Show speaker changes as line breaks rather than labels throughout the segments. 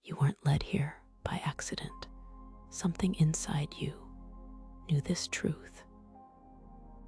You weren't led here by accident. Something inside you knew this truth,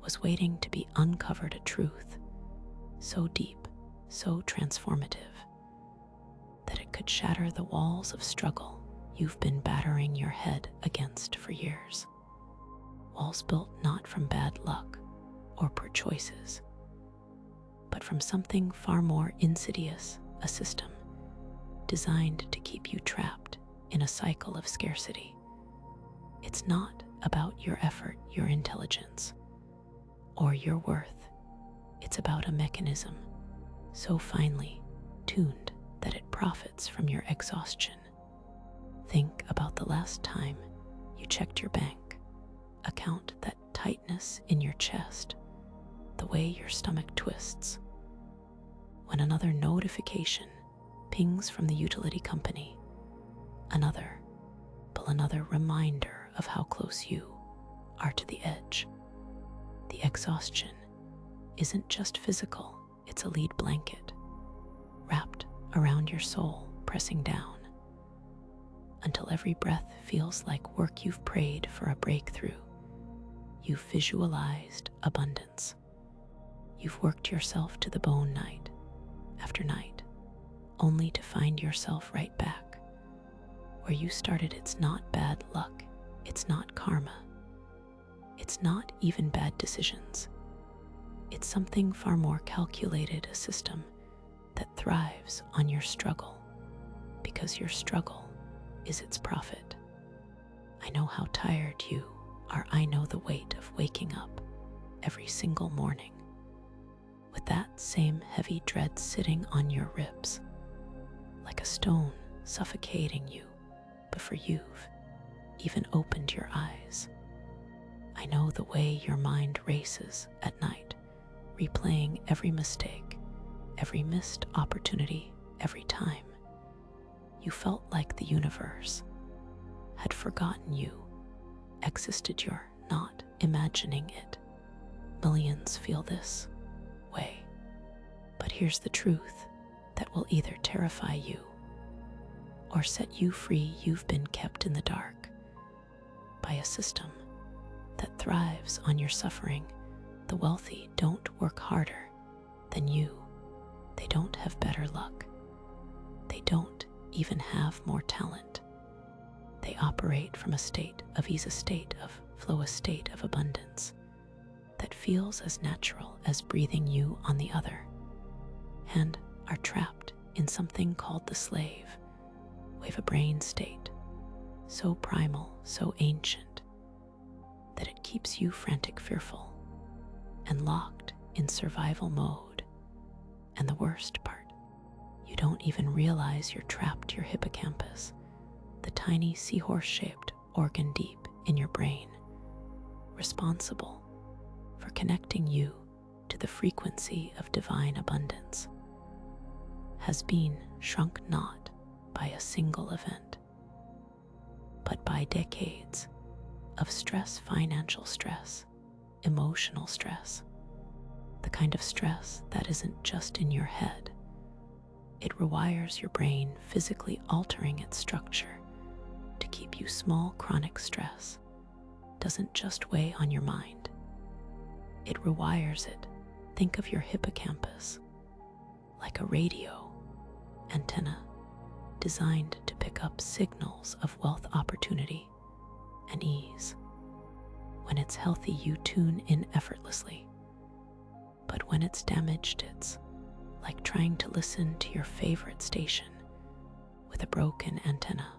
was waiting to be uncovered, a truth so deep, so transformative, that it could shatter the walls of struggle you've been battering your head against for years. Walls built not from bad luck or poor choices, but from something far more insidious, a system designed to keep you trapped in a cycle of scarcity. It's not about your effort, your intelligence, or your worth. It's about a mechanism so finely tuned that it profits from your exhaustion. Think about the last time you checked your bank account, that tightness in your chest, the way your stomach twists when another notification pings from the utility company, another reminder of how close you are to the edge. The exhaustion isn't just physical, it's a lead blanket wrapped around your soul, pressing down until every breath feels like work. You've prayed for a breakthrough. You've visualized abundance. You've worked yourself to the bone night after night, only to find yourself right back where you started. It's not bad luck. It's not karma. It's not even bad decisions. It's something far more calculated, a system that thrives on your struggle, because your struggle is its profit. I know how tired you are. I know the weight of waking up every single morning with that same heavy dread sitting on your ribs like a stone suffocating you before you've even opened your eyes. I know the way your mind races at night, replaying every mistake, every missed opportunity, every time you felt like the universe had forgotten you existed. You're not imagining it. Millions feel this way. But here's the truth that will either terrify you or set you free. You've been kept in the dark by a system that thrives on your suffering. The wealthy don't work harder than you. They don't have better luck. They don't even have more talent. They operate from a state of ease, a state of flow, a state of abundance that feels as natural as breathing. You, on the other hand, are trapped in something called the slave wave, a brain state so primal, so ancient, that it keeps you frantic, fearful, and locked in survival mode. And the worst part, you don't even realize you're trapped. Your hippocampus, the tiny seahorse-shaped organ deep in your brain, responsible for connecting you to the frequency of divine abundance, has been shrunk not by a single event, but by decades of stress, financial stress, emotional stress, the kind of stress that isn't just in your head. It rewires your brain, physically altering its structure to keep you small. Chronic stress doesn't just weigh on your mind, it rewires it. Think of your hippocampus like a radio antenna designed to pick up signals of wealth, opportunity, and ease. When it's healthy, you tune in effortlessly. But when it's damaged, it's like trying to listen to your favorite station with a broken antenna.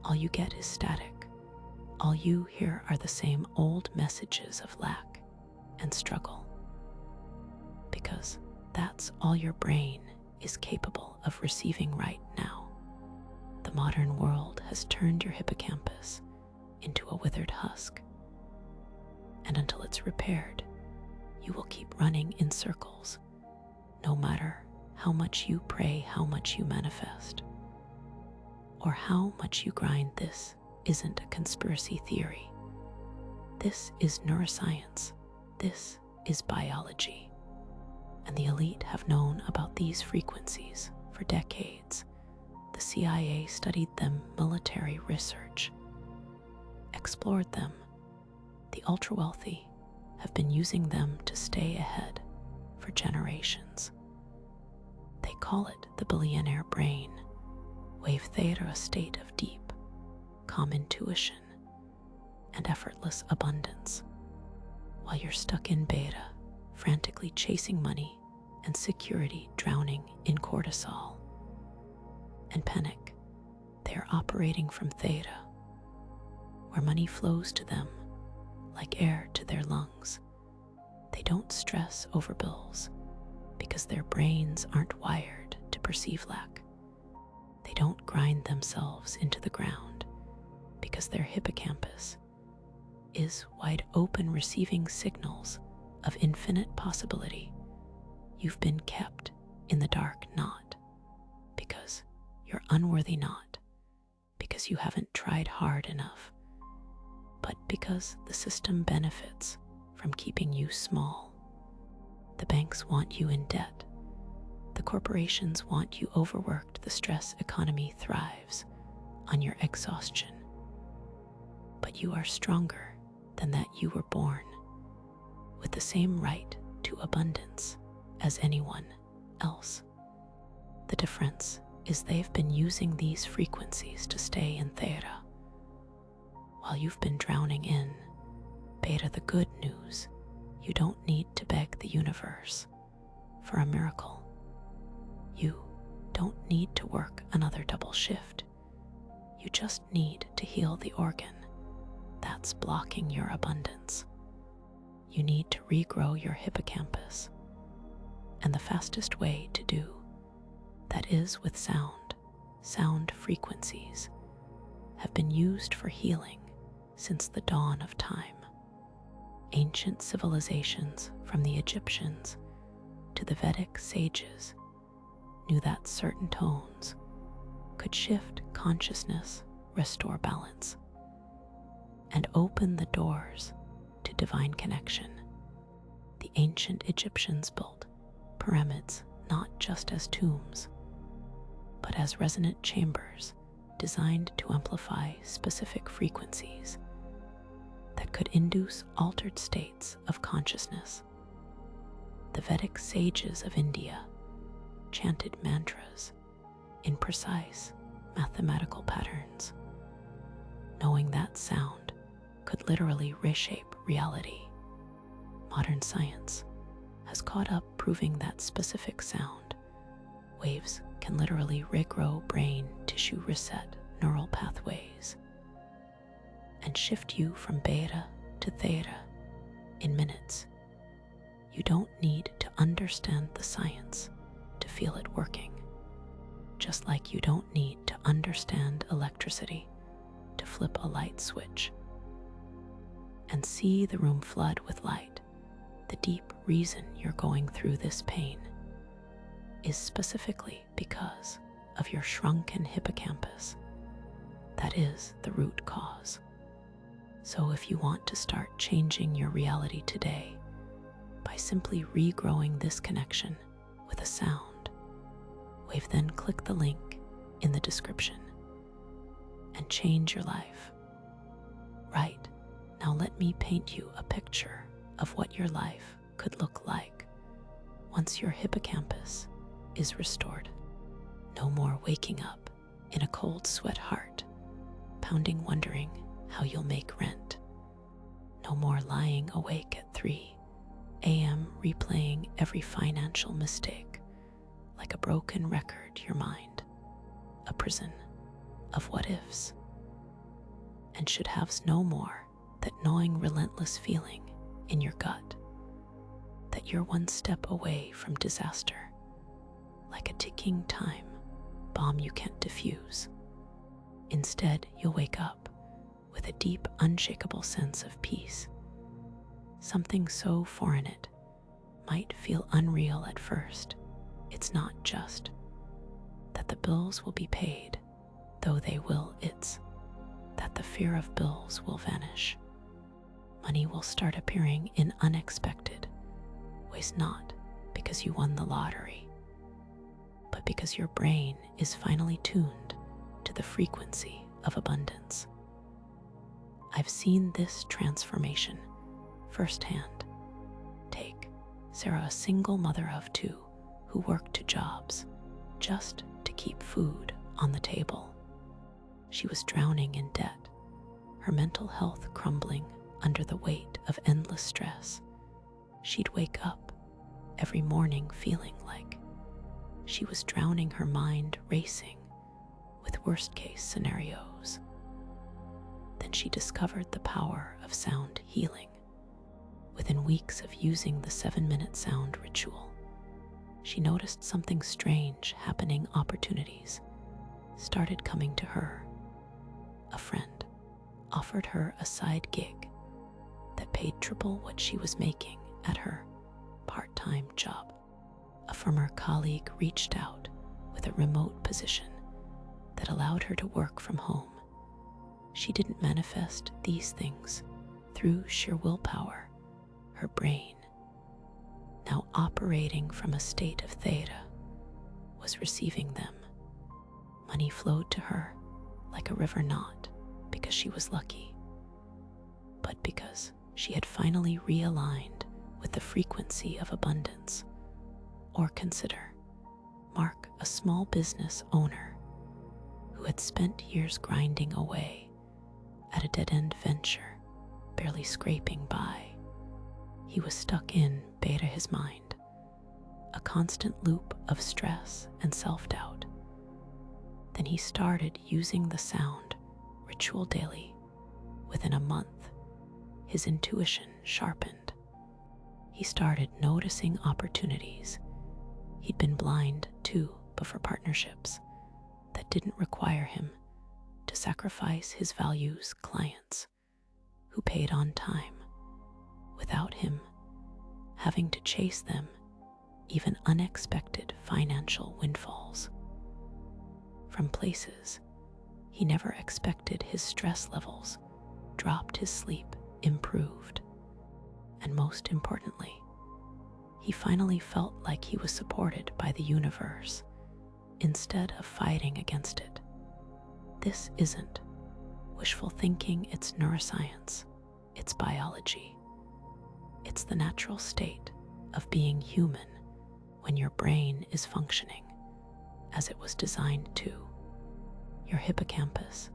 All you get is static. All you hear are the same old messages of lack and struggle, because that's all your brain is capable of receiving right now. The modern world has turned your hippocampus into a withered husk, and until it's repaired, you will keep running in circles, no matter how much you pray, how much you manifest, or how much you grind. This isn't a conspiracy theory. This is neuroscience. This is biology. And the elite have known about these frequencies for decades. The CIA studied them, military research explored them. The ultra-wealthy have been using them to stay ahead for generations. They call it the billionaire brain, wave theta, a state of deep, calm intuition and effortless abundance. While you're stuck in beta, frantically chasing money and security, drowning in cortisol and panic, they are operating from theta, where money flows to them like air to their lungs. They don't stress over bills because their brains aren't wired to perceive lack. They don't grind themselves into the ground because their hippocampus is wide open, receiving signals of infinite possibility. You've been kept in the dark not because you're unworthy, not because you haven't tried hard enough, but because the system benefits from keeping you small. The banks want you in debt. The corporations want you overworked. The stress economy thrives on your exhaustion. But you are stronger than that. You were born with the same right to abundance as anyone else. The difference is they've been using these frequencies to stay in theta, while you've been drowning in beta. The good news: you don't need to beg the universe for a miracle. You don't need to work another double shift. You just need to heal the organ that's blocking your abundance. You need to regrow your hippocampus. And the fastest way to do that is with sound. Sound frequencies have been used for healing since the dawn of time. Ancient civilizations, from the Egyptians to the Vedic sages, knew that certain tones could shift consciousness, restore balance, and open the doors to divine connection. The ancient Egyptians built pyramids not just as tombs, but as resonant chambers designed to amplify specific frequencies that could induce altered states of consciousness. The Vedic sages of India chanted mantras in precise mathematical patterns, knowing that sound could literally reshape reality. Modern science has caught up, proving that specific sound waves can literally regrow brain tissue, reset neural pathways, and shift you from beta to theta in minutes. You don't need to understand the science to feel it working, just like you don't need to understand electricity to flip a light switch and see the room flood with light. The deep reason you're going through this pain is specifically because of your shrunken hippocampus. That is the root cause. So if you want to start changing your reality today by simply regrowing this connection with a sound wave, then click the link in the description and change your life. Right now, let me paint you a picture of what your life could look like once your hippocampus is restored. No more waking up in a cold sweat, heart pounding, wondering how you'll make rent. No more lying awake at 3 a.m. replaying every financial mistake like a broken record. Your mind, a prison of what ifs and should haves. No more that gnawing, relentless feeling in your gut that you're one step away from disaster, like a ticking time bomb you can't defuse. Instead, you'll wake up with a deep, unshakable sense of peace, something so foreign it might feel unreal at first. It's not just that the bills will be paid, though they will. It's that the fear of bills will vanish. Money will start appearing in unexpected ways, not because you won the lottery, but because your brain is finally tuned to the frequency of abundance. I've seen this transformation firsthand. Take Sarah, a single mother of two who worked 2 jobs just to keep food on the table. She was drowning in debt, her mental health crumbling under the weight of endless stress. She'd wake up every morning feeling like she was drowning, her mind racing with worst-case scenarios. Then she discovered the power of sound healing. Within weeks of using the 7-minute sound ritual, she noticed something strange happening. Opportunities started coming to her. A friend offered her a side gig that paid triple what she was making at her part-time job. A former colleague reached out with a remote position that allowed her to work from home. She didn't manifest these things through sheer willpower. Her brain, now operating from a state of theta, was receiving them. Money flowed to her like a river, not because she was lucky, but because she had finally realigned with the frequency of abundance. Or consider Mark, a small business owner who had spent years grinding away at a dead-end venture, barely scraping by. He was stuck in beta, his mind, a constant loop of stress and self-doubt. Then he started using the sound ritual daily. Within a month, his intuition sharpened. He started noticing opportunities he'd been blind to, but for partnerships that didn't require him to sacrifice his values, clients who paid on time without him having to chase them, even unexpected financial windfalls from places he never expected. His stress levels dropped, his sleep improved, and most importantly, he finally felt like he was supported by the universe instead of fighting against it. This isn't wishful thinking, it's neuroscience, it's biology. It's the natural state of being human when your brain is functioning as it was designed to. Your hippocampus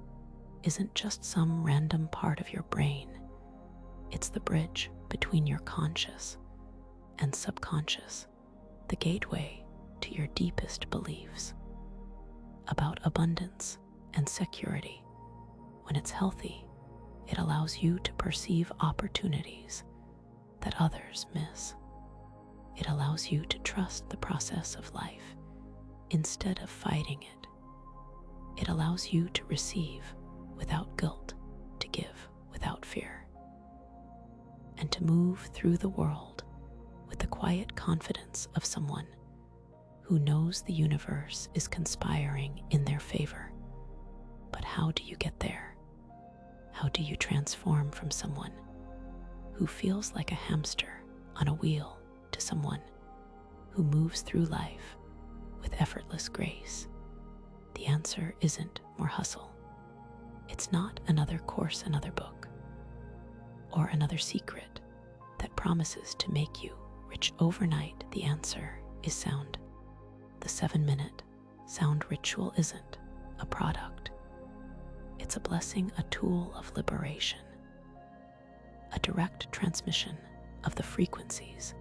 isn't just some random part of your brain, it's the bridge between your conscious and subconscious, the gateway to your deepest beliefs about abundance and security. When it's healthy, it allows you to perceive opportunities that others miss. It allows you to trust the process of life instead of fighting it. It allows you to receive without guilt, to give without fear, and to move through the world with the quiet confidence of someone who knows the universe is conspiring in their favor. But how do you get there? How do you transform from someone who feels like a hamster on a wheel to someone who moves through life with effortless grace? The answer isn't more hustle. It's not another course, another book, or another secret that promises to make you rich overnight. The answer is sound. The 7-minute sound ritual isn't a product. It's a blessing, a tool of liberation, a direct transmission of the frequencies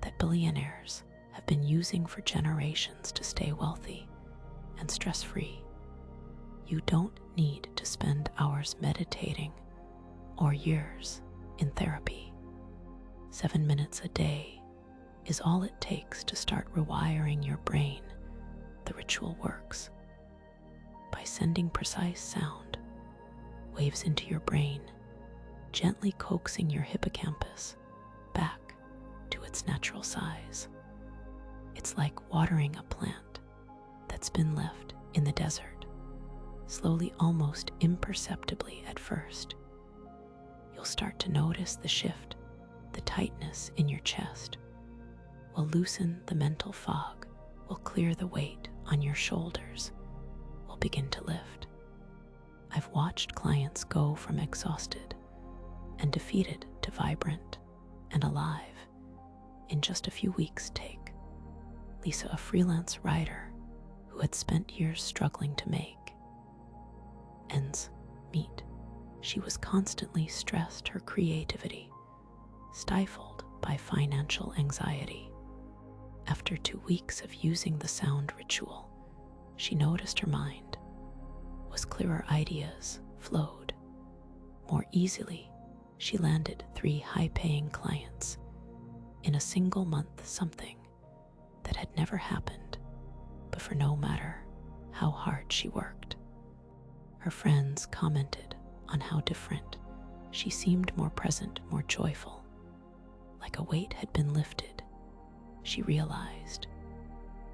that billionaires have been using for generations to stay wealthy and stress-free. You don't need to spend hours meditating or years in therapy. 7 minutes a day is all it takes to start rewiring your brain. The ritual works by sending precise sound waves into your brain, gently coaxing your hippocampus back to its natural size. It's like watering a plant that's been left in the desert. Slowly, almost imperceptibly at first, you'll start to notice the shift. The tightness in your chest will loosen, the mental fog will clear the weight on your shoulders, will begin to lift. I've watched clients go from exhausted and defeated to vibrant and alive in just a few weeks. Take Lisa, a freelance writer who had spent years struggling to make ends meet. She was constantly stressed, her creativity stifled by financial anxiety. After 2 weeks of using the sound ritual, she noticed her mind was clearer, ideas flowed more easily. She landed 3 high-paying clients in a single month, something that had never happened before, no matter how hard she worked. Her friends commented on how different she seemed, more present, more joyful. Like a weight had been lifted. She realized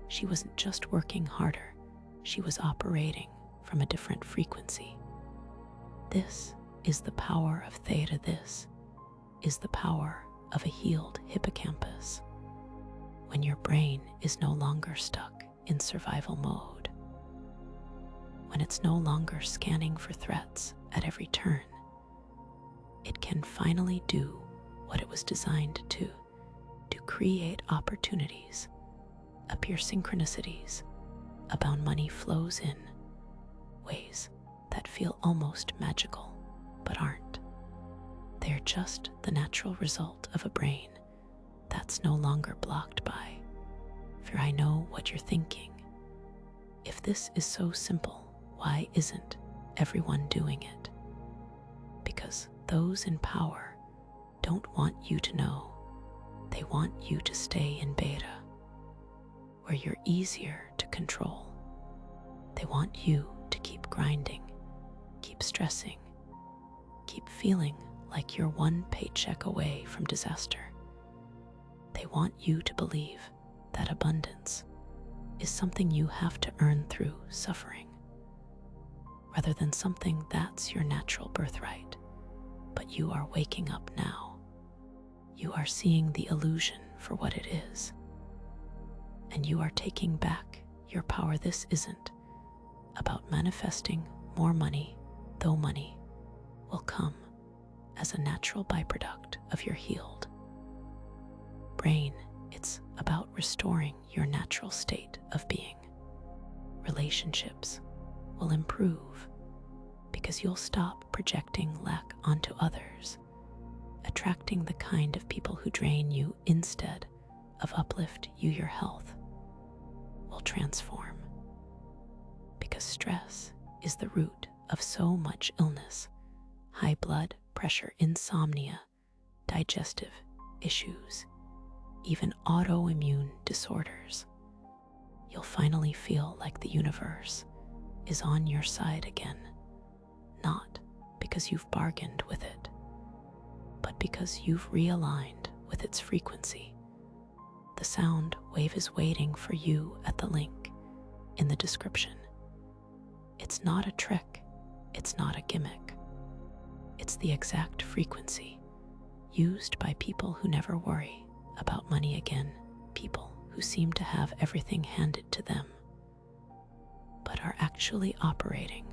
she wasn't just working harder, she was operating from a different frequency. This is the power of theta. This is the power of a healed hippocampus. When your brain is no longer stuck in survival mode, when it's no longer scanning for threats at every turn, it can finally do what it was designed to create opportunities, appear synchronicities, abound. Money flows in ways that feel almost magical, but aren't. They're just the natural result of a brain that's no longer blocked by fear. I know what you're thinking. If this is so simple, why isn't everyone doing it? Because those in power don't want you to know. They want you to stay in beta, where you're easier to control. They want you to keep grinding, keep stressing, keep feeling like you're one paycheck away from disaster. They want you to believe that abundance is something you have to earn through suffering, rather than something that's your natural birthright. But you are waking up now. You are seeing the illusion for what it is, and you are taking back your power. This isn't about manifesting more money, though money will come as a natural byproduct of your healed brain. It's about restoring your natural state of being. Relationships will improve because you'll stop projecting lack onto others, attracting the kind of people who drain you instead of uplift you. Your health will transform because stress is the root of so much illness: high blood pressure, insomnia, digestive issues, even autoimmune disorders. You'll finally feel like the universe is on your side again, not because you've bargained with it, but because you've realigned with its frequency. The sound wave is waiting for you at the link in the description. It's not a trick, it's not a gimmick. It's the exact frequency used by people who never worry about money again, people who seem to have everything handed to them, but are actually operating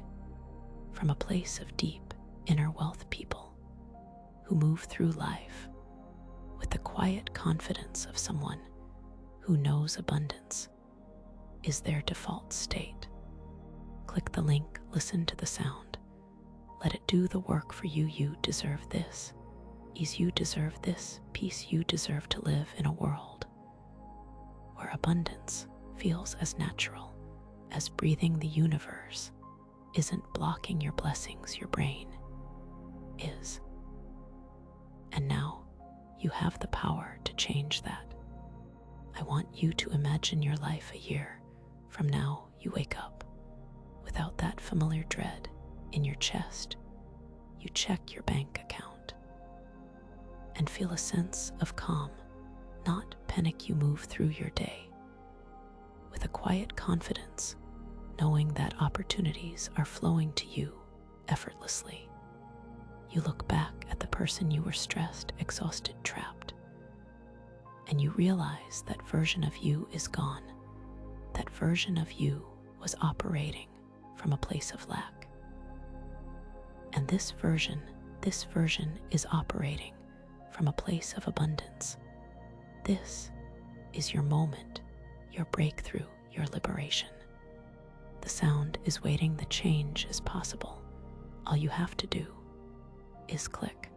from a place of deep inner wealth, people who move through life with the quiet confidence of someone who knows abundance is their default state. Click the link, listen to the sound, let it do the work for you. You deserve this ease, you deserve this peace, you deserve to live in a world where abundance feels as natural as breathing. The universe isn't blocking your blessings, your brain is. And now you have the power to change that. I want you to imagine your life a year from now. You wake up without that familiar dread in your chest. You check your bank account and feel a sense of calm, not panic. You move through your day with a quiet confidence, knowing that opportunities are flowing to you effortlessly. You look back at the person you were stressed, exhausted, trapped, and you realize that version of you is gone. that version of you was operating from a place of lack. And this version is operating from a place of abundance. This is your moment, your breakthrough, your liberation. The sound is waiting, the change is possible. All you have to do is click.